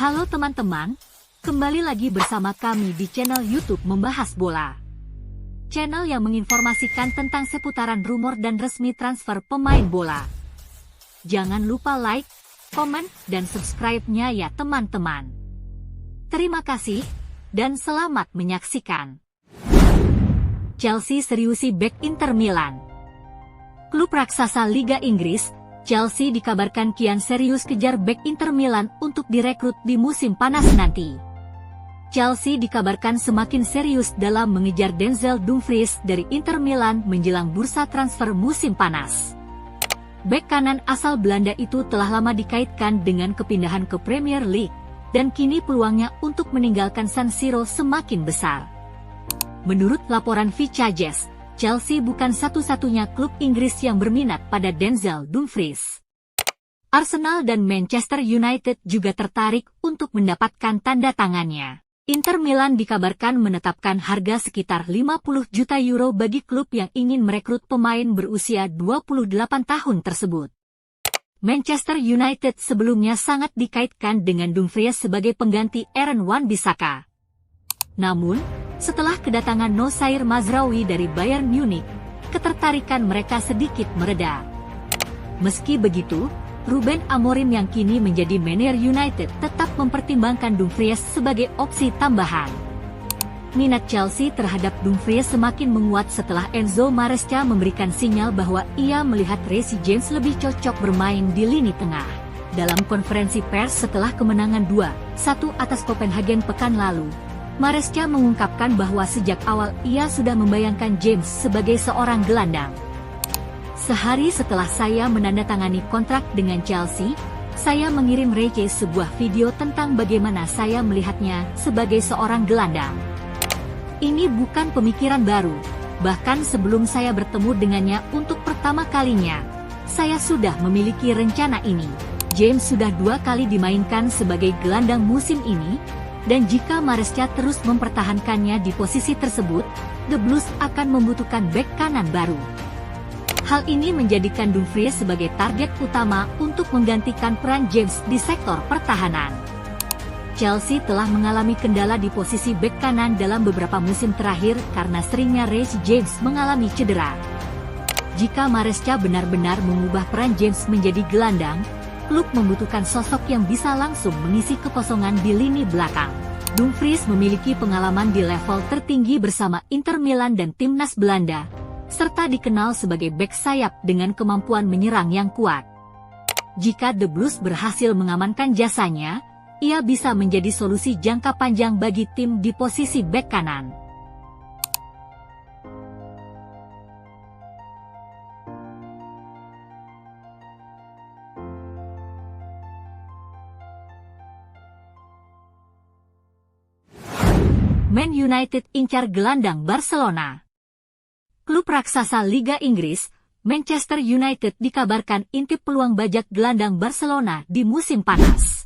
Halo teman-teman, kembali lagi bersama kami di channel YouTube Membahas Bola. Channel yang menginformasikan tentang seputaran rumor dan resmi transfer pemain bola. Jangan lupa like, komen, dan subscribe-nya ya teman-teman. Terima kasih, dan selamat menyaksikan. Chelsea seriusi bek Inter Milan. Klub raksasa Liga Inggris, Chelsea dikabarkan kian serius kejar bek Inter Milan untuk direkrut di musim panas nanti. Chelsea dikabarkan semakin serius dalam mengejar Denzel Dumfries dari Inter Milan menjelang bursa transfer musim panas. Bek kanan asal Belanda itu telah lama dikaitkan dengan kepindahan ke Premier League, dan kini peluangnya untuk meninggalkan San Siro semakin besar. Menurut laporan Vicajes, Chelsea bukan satu-satunya klub Inggris yang berminat pada Denzel Dumfries. Arsenal dan Manchester United juga tertarik untuk mendapatkan tanda tangannya. Inter Milan dikabarkan menetapkan harga sekitar 50 juta euro bagi klub yang ingin merekrut pemain berusia 28 tahun tersebut. Manchester United sebelumnya sangat dikaitkan dengan Dumfries sebagai pengganti Aaron Wan-Bissaka. Namun, setelah kedatangan Nosair Mazraoui dari Bayern Munich, ketertarikan mereka sedikit mereda. Meski begitu, Ruben Amorim yang kini menjadi manajer United tetap mempertimbangkan Dumfries sebagai opsi tambahan. Minat Chelsea terhadap Dumfries semakin menguat setelah Enzo Maresca memberikan sinyal bahwa ia melihat Reece James lebih cocok bermain di lini tengah. Dalam konferensi pers setelah kemenangan 2-1 atas Copenhagen pekan lalu, Maresca mengungkapkan bahwa sejak awal ia sudah membayangkan James sebagai seorang gelandang. Sehari setelah saya menandatangani kontrak dengan Chelsea, saya mengirim Reece sebuah video tentang bagaimana saya melihatnya sebagai seorang gelandang. Ini bukan pemikiran baru, bahkan sebelum saya bertemu dengannya untuk pertama kalinya, saya sudah memiliki rencana ini. James sudah 2 kali dimainkan sebagai gelandang musim ini, dan jika Maresca terus mempertahankannya di posisi tersebut, The Blues akan membutuhkan bek kanan baru. Hal ini menjadikan Dumfries sebagai target utama untuk menggantikan peran James di sektor pertahanan. Chelsea telah mengalami kendala di posisi bek kanan dalam beberapa musim terakhir karena seringnya Reece James mengalami cedera. Jika Maresca benar-benar mengubah peran James menjadi gelandang, klub membutuhkan sosok yang bisa langsung mengisi kekosongan di lini belakang. Dumfries memiliki pengalaman di level tertinggi bersama Inter Milan dan timnas Belanda, serta dikenal sebagai bek sayap dengan kemampuan menyerang yang kuat. Jika The Blues berhasil mengamankan jasanya, ia bisa menjadi solusi jangka panjang bagi tim di posisi bek kanan. Man United incar gelandang Barcelona. Klub raksasa Liga Inggris, Manchester United dikabarkan intip peluang bajak gelandang Barcelona di musim panas.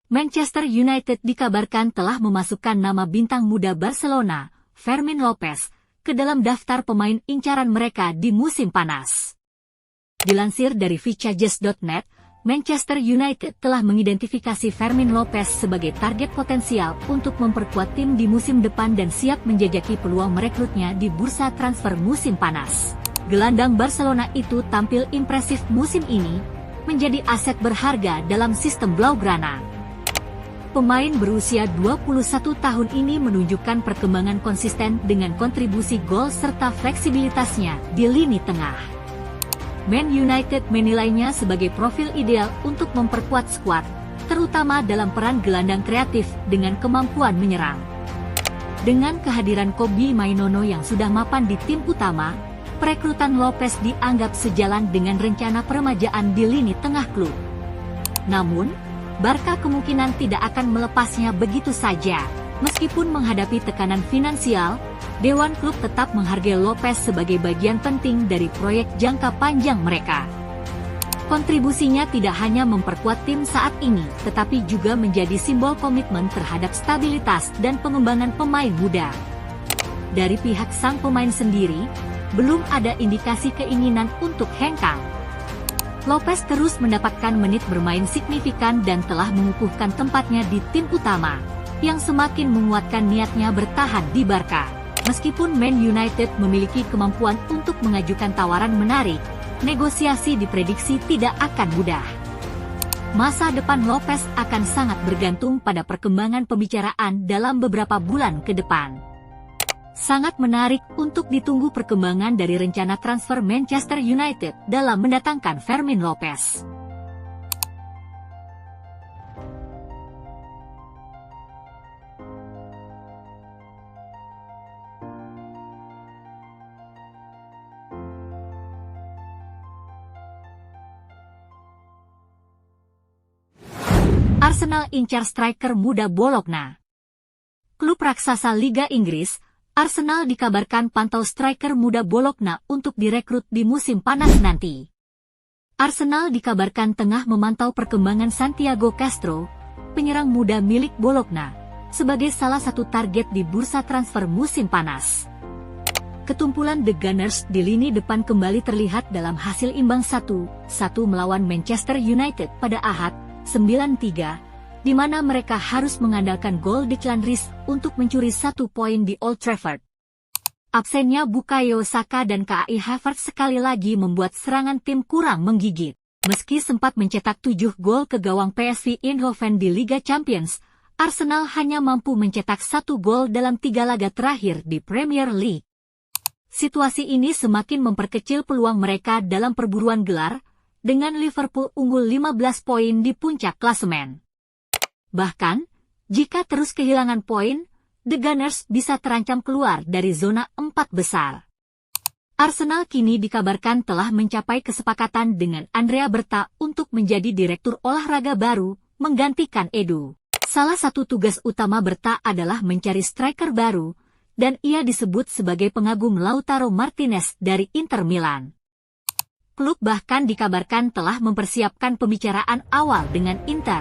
Manchester United dikabarkan telah memasukkan nama bintang muda Barcelona, Fermin Lopez, ke dalam daftar pemain incaran mereka di musim panas. Dilansir dari Vicajes.net, Manchester United telah mengidentifikasi Fermin Lopez sebagai target potensial untuk memperkuat tim di musim depan dan siap menjajaki peluang merekrutnya di bursa transfer musim panas. Gelandang Barcelona itu tampil impresif musim ini, menjadi aset berharga dalam sistem Blaugrana. Pemain berusia 21 tahun ini menunjukkan perkembangan konsisten dengan kontribusi gol serta fleksibilitasnya di lini tengah. Man United menilainya sebagai profil ideal untuk memperkuat skuad, terutama dalam peran gelandang kreatif dengan kemampuan menyerang. Dengan kehadiran Kobbie Mainoo yang sudah mapan di tim utama, perekrutan Lopez dianggap sejalan dengan rencana peremajaan di lini tengah klub. Namun, Barca kemungkinan tidak akan melepasnya begitu saja. Meskipun menghadapi tekanan finansial, Dewan klub tetap menghargai Lopez sebagai bagian penting dari proyek jangka panjang mereka. Kontribusinya tidak hanya memperkuat tim saat ini, tetapi juga menjadi simbol komitmen terhadap stabilitas dan pengembangan pemain muda. Dari pihak sang pemain sendiri, belum ada indikasi keinginan untuk hengkang. Lopez terus mendapatkan menit bermain signifikan dan telah mengukuhkan tempatnya di tim utama, yang semakin menguatkan niatnya bertahan di Barca. Meskipun Man United memiliki kemampuan untuk mengajukan tawaran menarik, negosiasi diprediksi tidak akan mudah. Masa depan Lopez akan sangat bergantung pada perkembangan pembicaraan dalam beberapa bulan ke depan. Sangat menarik untuk ditunggu perkembangan dari rencana transfer Manchester United dalam mendatangkan Fermin Lopez. Arsenal incar striker muda Bologna. Klub raksasa Liga Inggris, Arsenal dikabarkan pantau striker muda Bologna untuk direkrut di musim panas nanti. Arsenal dikabarkan tengah memantau perkembangan Santiago Castro, penyerang muda milik Bologna, sebagai salah satu target di bursa transfer musim panas. Ketumpulan The Gunners di lini depan kembali terlihat dalam hasil imbang 1-1 melawan Manchester United pada Ahad, 9-3, di mana mereka harus mengandalkan gol Declan Rice untuk mencuri 1 poin di Old Trafford. Absennya Bukayo Saka dan Kai Havertz sekali lagi membuat serangan tim kurang menggigit. Meski sempat mencetak 7 gol ke gawang PSV Eindhoven di Liga Champions, Arsenal hanya mampu mencetak 1 gol dalam 3 laga terakhir di Premier League. Situasi ini semakin memperkecil peluang mereka dalam perburuan gelar, dengan Liverpool unggul 15 poin di puncak klasemen. Bahkan, jika terus kehilangan poin, The Gunners bisa terancam keluar dari zona 4 besar. Arsenal kini dikabarkan telah mencapai kesepakatan dengan Andrea Berta untuk menjadi direktur olahraga baru, menggantikan Edu. Salah satu tugas utama Berta adalah mencari striker baru, dan ia disebut sebagai pengagum Lautaro Martinez dari Inter Milan. Klub bahkan dikabarkan telah mempersiapkan pembicaraan awal dengan Inter.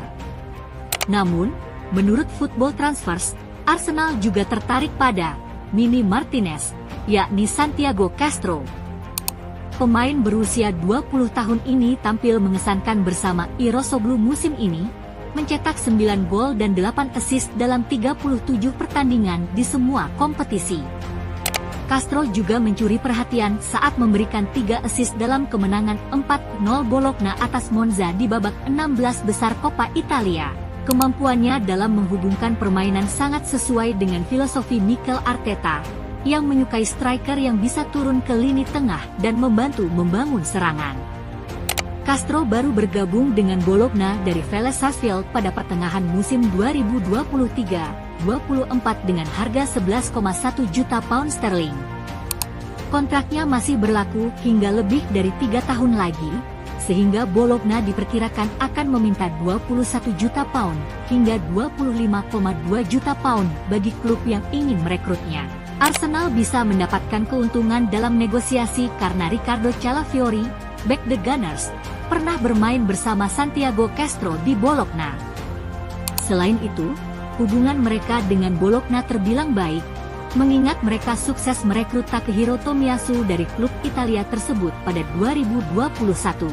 Namun, menurut Football Transfers, Arsenal juga tertarik pada Mini Martinez, yakni Santiago Castro. Pemain berusia 20 tahun ini tampil mengesankan bersama Irosoglu musim ini, mencetak 9 gol dan 8 assist dalam 37 pertandingan di semua kompetisi. Castro juga mencuri perhatian saat memberikan 3 assist dalam kemenangan 4-0 Bologna atas Monza di babak 16 besar Coppa Italia. Kemampuannya dalam menghubungkan permainan sangat sesuai dengan filosofi Mikel Arteta, yang menyukai striker yang bisa turun ke lini tengah dan membantu membangun serangan. Castro baru bergabung dengan Bologna dari Vélez Sarsfield pada pertengahan musim 2023-24 dengan harga 11,1 juta pound sterling. Kontraknya masih berlaku hingga lebih dari 3 tahun lagi, sehingga Bologna diperkirakan akan meminta 21 juta pound hingga 25,2 juta pound bagi klub yang ingin merekrutnya. Arsenal bisa mendapatkan keuntungan dalam negosiasi karena Riccardo Calafiori, bek The Gunners, pernah bermain bersama Santiago Castro di Bologna. Selain itu, hubungan mereka dengan Bologna terbilang baik, mengingat mereka sukses merekrut Takehiro Tomiyasu dari klub Italia tersebut pada 2021.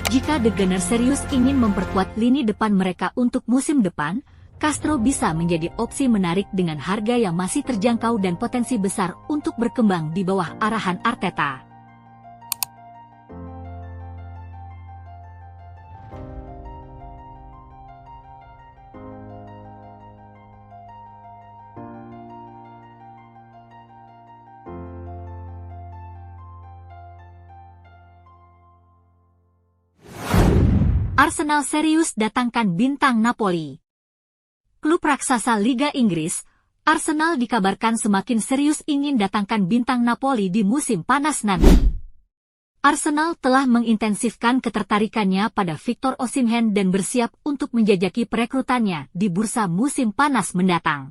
Jika The Gunners serius ingin memperkuat lini depan mereka untuk musim depan, Castro bisa menjadi opsi menarik dengan harga yang masih terjangkau dan potensi besar untuk berkembang di bawah arahan Arteta. Arsenal serius datangkan bintang Napoli. Klub raksasa Liga Inggris, Arsenal dikabarkan semakin serius ingin datangkan bintang Napoli di musim panas nanti. Arsenal telah mengintensifkan ketertarikannya pada Victor Osimhen dan bersiap untuk menjajaki perekrutannya di bursa musim panas mendatang.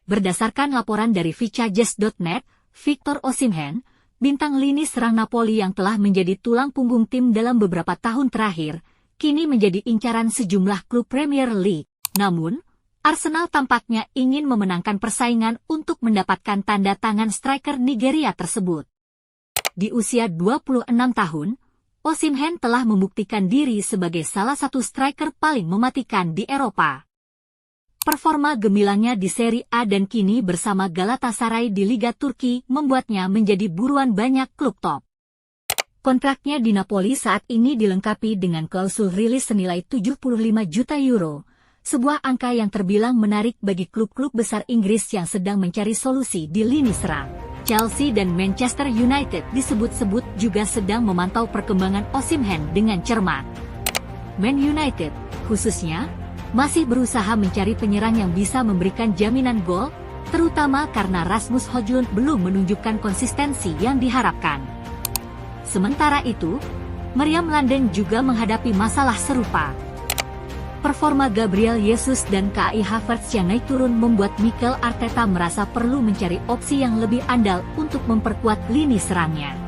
Berdasarkan laporan dari Vicajes.net, Victor Osimhen, bintang lini serang Napoli yang telah menjadi tulang punggung tim dalam beberapa tahun terakhir, kini menjadi incaran sejumlah klub Premier League. Namun, Arsenal tampaknya ingin memenangkan persaingan untuk mendapatkan tanda tangan striker Nigeria tersebut. Di usia 26 tahun, Osimhen telah membuktikan diri sebagai salah satu striker paling mematikan di Eropa. Performa gemilangnya di Serie A dan kini bersama Galatasaray di Liga Turki membuatnya menjadi buruan banyak klub top. Kontraknya di Napoli saat ini dilengkapi dengan klausul rilis senilai 75 juta euro, sebuah angka yang terbilang menarik bagi klub-klub besar Inggris yang sedang mencari solusi di lini serang. Chelsea dan Manchester United disebut-sebut juga sedang memantau perkembangan Osimhen dengan cermat. Man United, khususnya, masih berusaha mencari penyerang yang bisa memberikan jaminan gol, terutama karena Rasmus Højlund belum menunjukkan konsistensi yang diharapkan. Sementara itu, Meriam London juga menghadapi masalah serupa. Performa Gabriel Jesus dan Kai Havertz yang naik turun membuat Mikel Arteta merasa perlu mencari opsi yang lebih andal untuk memperkuat lini serangnya.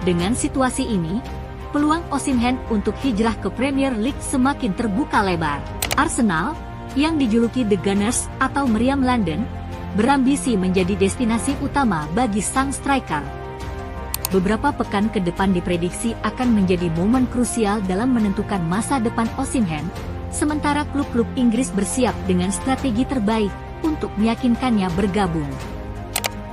Dengan situasi ini, peluang Osimhen untuk hijrah ke Premier League semakin terbuka lebar. Arsenal, yang dijuluki The Gunners atau Meriam London, berambisi menjadi destinasi utama bagi sang striker. Beberapa pekan ke depan diprediksi akan menjadi momen krusial dalam menentukan masa depan Osimhen, sementara klub-klub Inggris bersiap dengan strategi terbaik untuk meyakinkannya bergabung.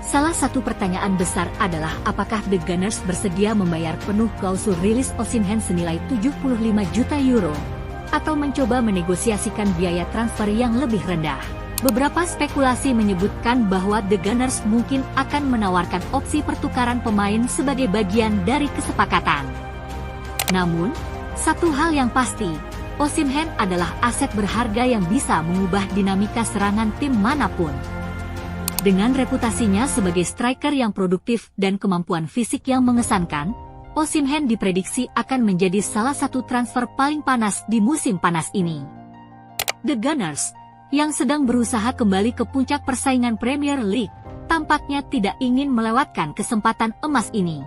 Salah satu pertanyaan besar adalah apakah The Gunners bersedia membayar penuh klausul rilis Osimhen senilai 75 juta euro, atau mencoba menegosiasikan biaya transfer yang lebih rendah. Beberapa spekulasi menyebutkan bahwa The Gunners mungkin akan menawarkan opsi pertukaran pemain sebagai bagian dari kesepakatan. Namun, satu hal yang pasti, Osimhen adalah aset berharga yang bisa mengubah dinamika serangan tim manapun. Dengan reputasinya sebagai striker yang produktif dan kemampuan fisik yang mengesankan, Osimhen diprediksi akan menjadi salah satu transfer paling panas di musim panas ini. The Gunners, yang sedang berusaha kembali ke puncak persaingan Premier League, tampaknya tidak ingin melewatkan kesempatan emas ini.